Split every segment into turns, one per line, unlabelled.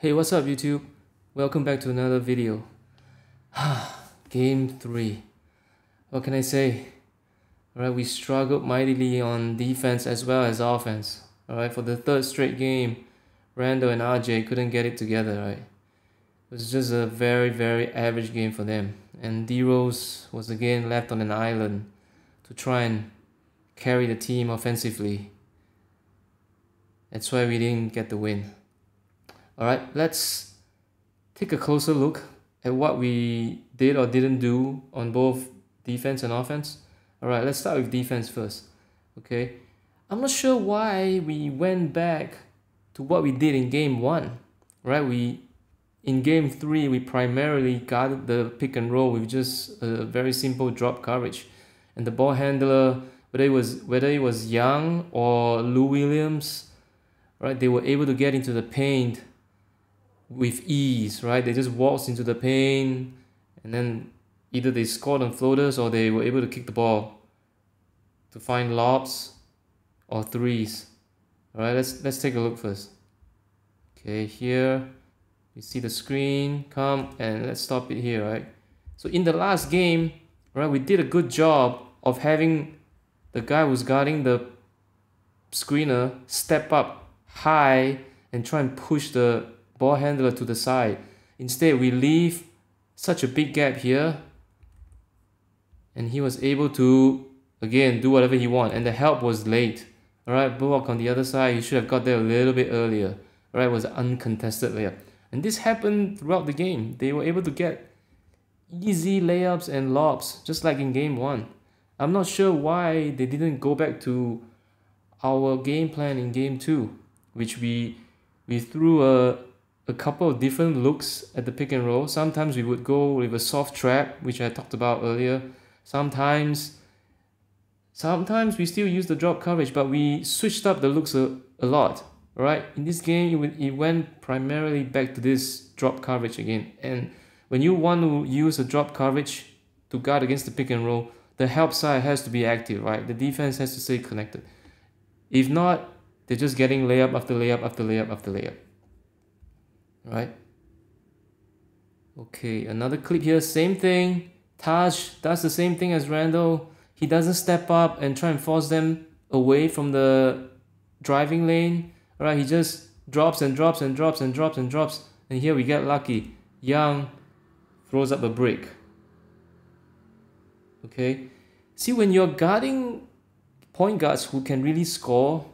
Hey, what's up YouTube? Welcome back to another video. Game 3. What can I say? Alright, we struggled mightily on defense as well as offense. Alright, for the third straight game, Randle and RJ couldn't get it together, right? It was just a very average game for them. And D-Rose was again left on an island to try and carry the team offensively. That's why we didn't get the win. Alright, let's take a closer look at what we did or didn't do on both defense and offense. Alright, let's start with defense first. Okay, I'm not sure why we went back to what we did in game 1. Right, in game 3 we primarily guarded the pick and roll with just a very simple drop coverage, and the ball handler, whether it was Young or Lou Williams, right, they were able to get into the paint with ease, right? They just waltzed into the paint and then either they scored on floaters or they were able to kick the ball to find lobs or threes. All right, let's take a look first. Okay, here you see the screen come, and let's stop it here, right? So in the last game, right, we did a good job of having the guy who's guarding the screener step up high and try and push the ball handler to the side. Instead, we leave such a big gap here, and he was able to again do whatever he wanted, and the help was late. All right, Bullock on the other side, he should have got there a little bit earlier. All right, it was an uncontested layup, and this happened throughout the game. They were able to get easy layups and lobs just like in game 1. I'm not sure why they didn't go back to our game plan in game 2, which we threw a couple of different looks at the pick and roll. Sometimes we would go with a soft trap, which I talked about earlier. Sometimes we still use the drop coverage, but we switched up the looks a lot. Right? In this game, it went primarily back to this drop coverage again. And when you want to use a drop coverage to guard against the pick and roll, the help side has to be active, right? The defense has to stay connected. If not, they're just getting layup after layup after layup after layup. Right? Okay, another clip here, same thing. Taj does the same thing as Randle. He doesn't step up and try and force them away from the driving lane. Alright, he just drops and drops and drops and drops and drops. And here we get lucky. Young throws up a brick. Okay. See, when you're guarding point guards who can really score,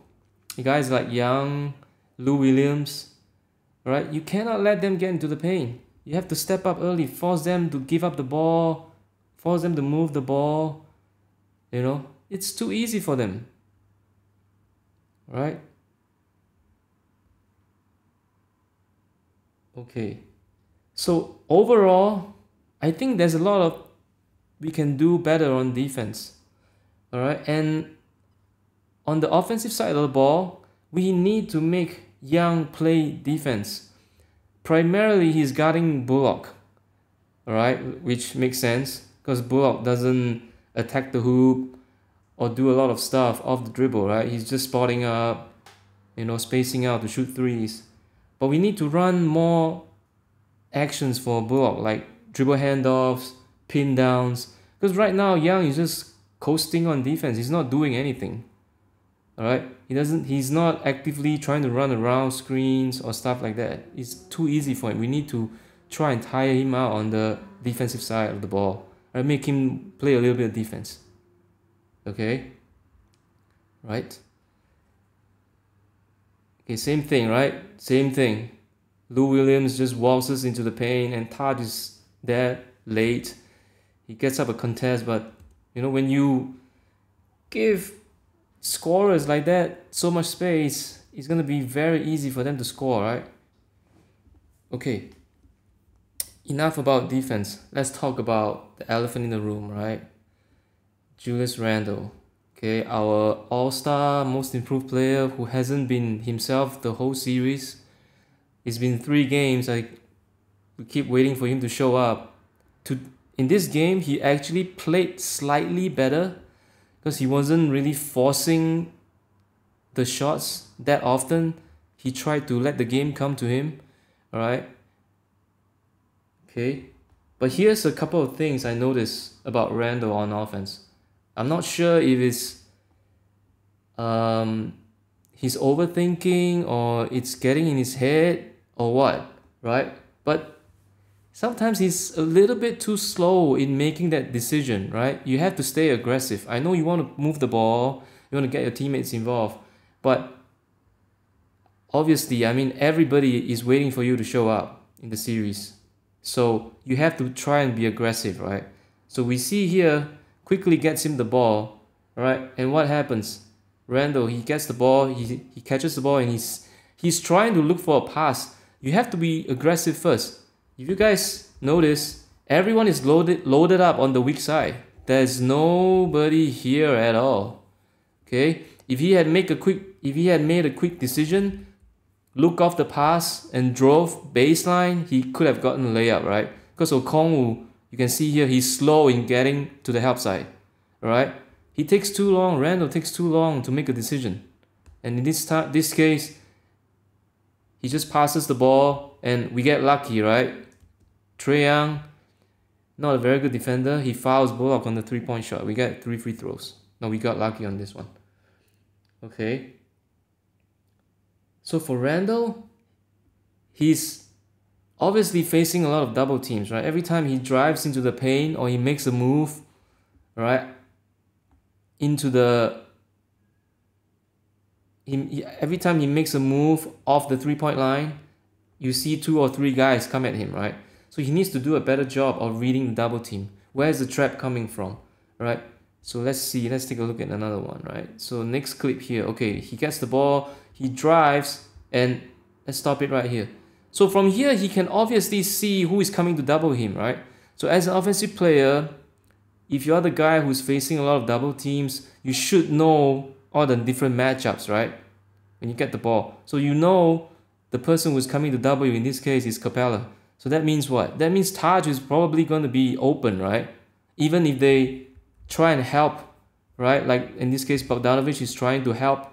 guys like Young, Lou Williams, right? You cannot let them get into the paint. You have to step up early, force them to give up the ball, force them to move the ball. You know, it's too easy for them. Right? Okay. So overall, I think there's a lot of we can do better on defense. All right? And on the offensive side of the ball, we need to make Young play defense. Primarily, he's guarding Bullock, all right, which makes sense because Bullock doesn't attack the hoop or do a lot of stuff off the dribble, right? He's just spotting up, you know, spacing out to shoot threes. But we need to run more actions for Bullock, like dribble handoffs, pin downs, because right now Young is just coasting on defense. He's not doing anything. All right, he's not actively trying to run around screens or stuff like that. It's too easy for him. We need to try and tire him out on the defensive side of the ball, and make him play a little bit of defense. Okay, right? Okay, same thing, right? Same thing. Lou Williams just waltzes into the paint, and Taj is there late. He gets up a contest, but you know, when you give scorers like that so much space, it's going to be very easy for them to score, right? Okay, enough about defense. Let's talk about the elephant in the room, right? Julius Randle. Okay, our all-star, most improved player who hasn't been himself the whole series. It's been 3 games. We keep waiting for him to show up. In this game, he actually played slightly better because he wasn't really forcing the shots that often. He tried to let the game come to him. All right. Okay. But here's a couple of things I noticed about Randle on offense. I'm not sure if it's he's overthinking or it's getting in his head or what, right? But sometimes he's a little bit too slow in making that decision, right? You have to stay aggressive. I know you want to move the ball, you want to get your teammates involved, but obviously, I mean, everybody is waiting for you to show up in the series. So you have to try and be aggressive, right? So we see here, quickly gets him the ball, right? And what happens? Randle, he gets the ball, he catches the ball, and he's trying to look for a pass. You have to be aggressive first. If you guys notice, everyone is loaded up on the weak side. There's nobody here at all. Okay? If he had made a quick decision, look off the pass and drove baseline, he could have gotten a layup, right? Because Okongwu, you can see here, he's slow in getting to the help side, right? He takes too long, Randle takes too long to make a decision. And in this case, he just passes the ball and we get lucky, right? Trae Young, not a very good defender. He fouls Bullock on the three-point shot. We get 3 free throws. No, we got lucky on this one. Okay. So for Randle, he's obviously facing a lot of double teams, right? Every time he drives into the paint or he makes a move, right? Every time he makes a move off the three-point line, you see 2 or 3 guys come at him, right? So he needs to do a better job of reading the double team. Where's the trap coming from, right? So let's take a look at another one, right? So next clip here, okay, he gets the ball, he drives, and let's stop it right here. So from here, he can obviously see who is coming to double him, right? So as an offensive player, if you're the guy who's facing a lot of double teams, you should know all the different matchups, right? When you get the ball. So you know the person who's coming to double you, in this case, is Capella. So that means what? That means Taj is probably going to be open, right? Even if they try and help, right? Like in this case, Bogdanovic is trying to help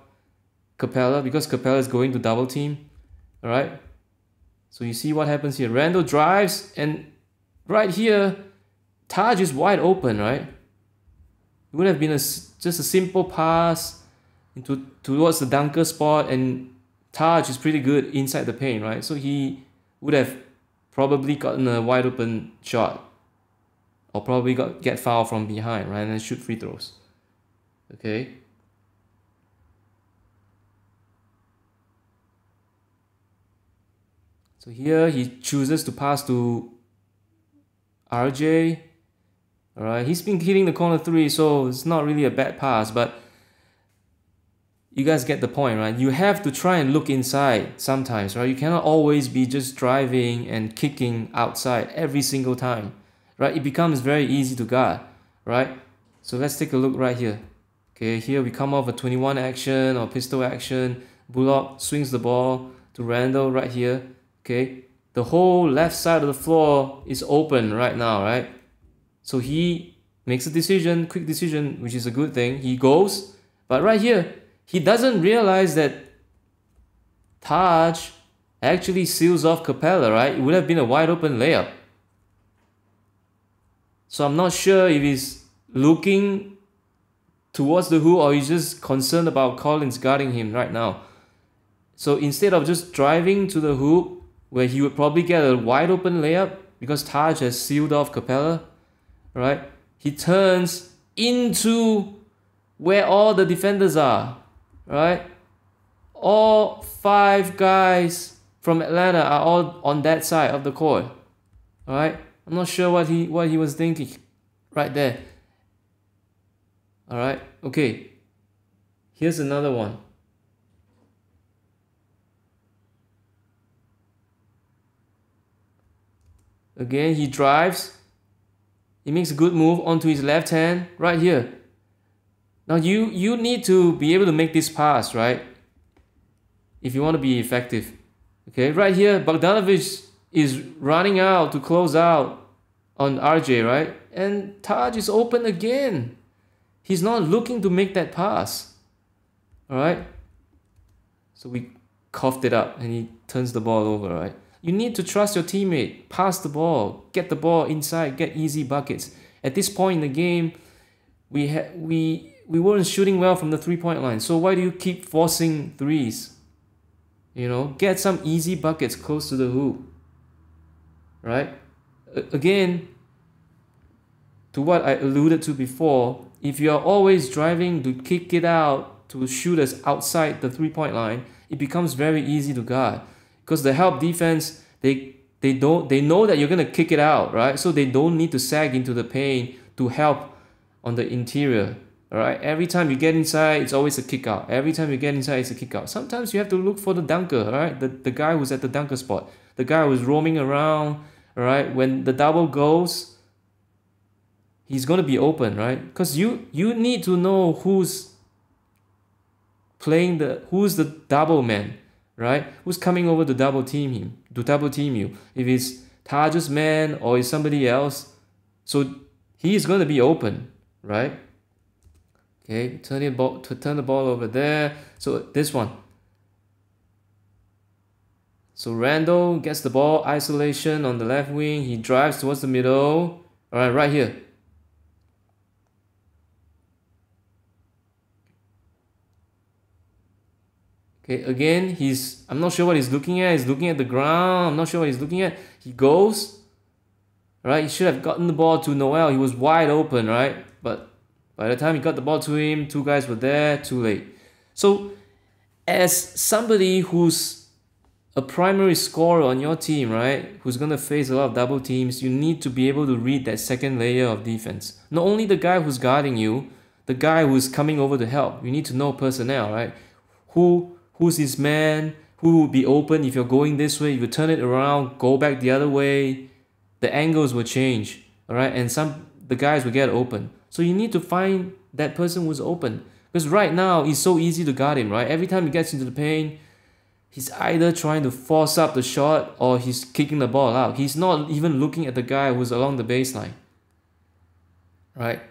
Capella because Capella is going to double team, all right? So you see what happens here. Randle drives, and right here, Taj is wide open, right? It would have been just a simple pass towards the dunker spot, and Taj is pretty good inside the paint, right? So he would have probably gotten a wide open shot, or probably get fouled from behind, right? And shoot free throws. Okay. So here he chooses to pass to RJ. All right, he's been hitting the corner 3, so it's not really a bad pass, but you guys get the point, right? You have to try and look inside sometimes, right? You cannot always be just driving and kicking outside every single time, right? It becomes very easy to guard, right? So let's take a look right here. Okay, here we come off a 21 action or pistol action. Bullock swings the ball to Randle right here. Okay, the whole left side of the floor is open right now, right? So he makes a decision, quick decision, which is a good thing. He goes, but right here, he doesn't realize that Taj actually seals off Capella, right? It would have been a wide open layup. So I'm not sure if he's looking towards the hoop or he's just concerned about Collins guarding him right now. So instead of just driving to the hoop, where he would probably get a wide open layup because Taj has sealed off Capella, right? He turns into where all the defenders are, right? All 5 guys from Atlanta are all on that side of the court, all right? I'm not sure what he was thinking right there. All right, okay. Here's another one. Again, he drives. He makes a good move onto his left hand right here. Now you need to be able to make this pass, right? If you want to be effective. Okay, right here, Bogdanovic is running out to close out on RJ, right? And Taj is open again. He's not looking to make that pass. All right? So we coughed it up and he turns the ball over, right? You need to trust your teammate. Pass the ball. Get the ball inside. Get easy buckets. At this point in the game, we weren't shooting well from the 3-point line. So why do you keep forcing threes? You know, get some easy buckets close to the hoop. Right? Again, to what I alluded to before, if you are always driving to kick it out to shooters outside the 3-point line, it becomes very easy to guard. Because the help defense, they know that you're gonna kick it out, right? So they don't need to sag into the paint to help on the interior. Alright, every time you get inside, it's always a kick out. Every time you get inside, it's a kick out. Sometimes you have to look for the dunker, alright? The guy who's at the dunker spot. The guy who's roaming around, alright? When the double goes, he's gonna be open, right? Because you need to know who's the double man, right? Who's coming over to double team you. If it's Taj's man or it's somebody else, so he's gonna be open, right? Okay, turn the ball over there. So this one. So Randle gets the ball, isolation on the left wing. He drives towards the middle. All right, right here. Okay, again, I'm not sure what he's looking at. He's looking at the ground. I'm not sure what he's looking at. He goes. All right, he should have gotten the ball to Noel. He was wide open, right? But by the time he got the ball to him, two guys were there, too late. So, as somebody who's a primary scorer on your team, right, who's going to face a lot of double teams, you need to be able to read that second layer of defense. Not only the guy who's guarding you, the guy who's coming over to help. You need to know personnel, right? Who's his man? Who will be open if you're going this way? If you turn it around, go back the other way, the angles will change, all right? And the guys will get open. So you need to find that person who's open. Because right now, it's so easy to guard him, right? Every time he gets into the paint, he's either trying to force up the shot or he's kicking the ball out. He's not even looking at the guy who's along the baseline, right?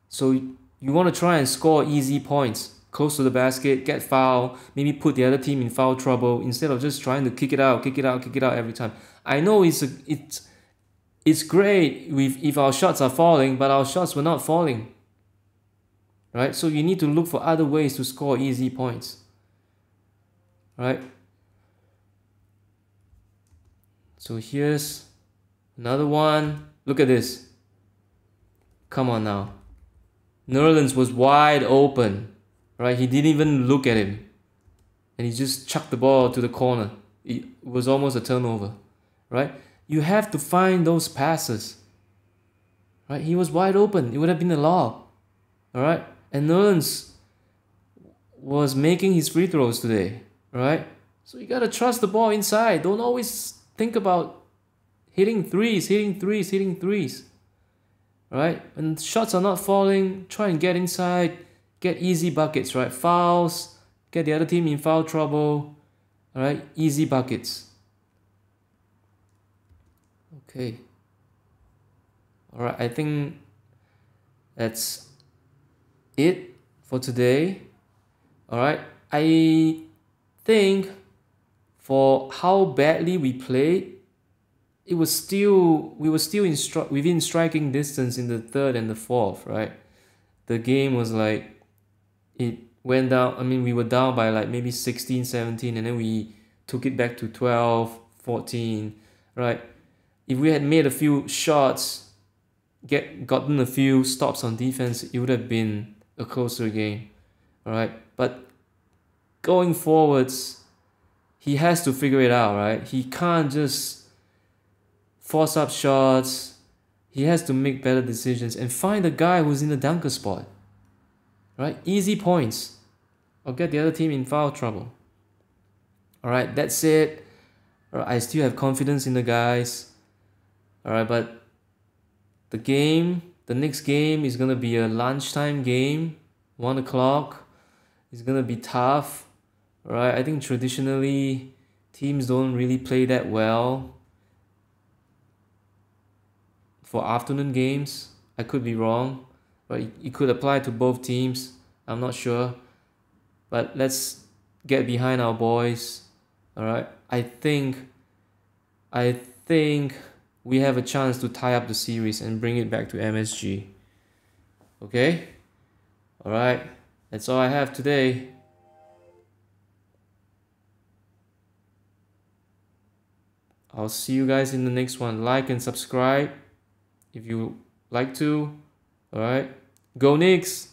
So you want to try and score easy points close to the basket, get foul, maybe put the other team in foul trouble instead of just trying to kick it out every time. I know it's great if our shots are falling, but our shots were not falling. Right? So you need to look for other ways to score easy points. Right? So here's another one. Look at this. Come on now. Nerlens was wide open. Right? He didn't even look at him. And he just chucked the ball to the corner. It was almost a turnover. Right? You have to find those passes. Right? He was wide open. It would have been a lob. Alright? And Nerlens was making his free throws today. Right? So you gotta trust the ball inside. Don't always think about hitting threes. Right? When shots are not falling, try and get inside. Get easy buckets, right? Fouls. Get the other team in foul trouble. Alright? Easy buckets. Okay. Alright, I think that's it for today. Alright, I think for how badly we played, we were still within striking distance in the third and the fourth, right? The game was like, it went down, I mean, we were down by like maybe 16, 17, and then we took it back to 12, 14, right? If we had made a few shots, gotten a few stops on defense, it would have been a closer game. Alright? But going forwards, he has to figure it out, right? He can't just force up shots. He has to make better decisions and find a guy who's in the dunker spot. Right? Easy points. Or get the other team in foul trouble. Alright, that's it. Alright, I still have confidence in the guys. Alright, but the next game is gonna be a lunchtime game, 1 o'clock. It's gonna be tough. Alright, I think traditionally teams don't really play that well for afternoon games. I could be wrong. but it could apply to both teams. I'm not sure, but let's get behind our boys. All right, I think we have a chance to tie up the series and bring it back to MSG. Okay, all right, that's all I have today. I'll see you guys in the next one. Like and subscribe if you like to. All right, go Knicks!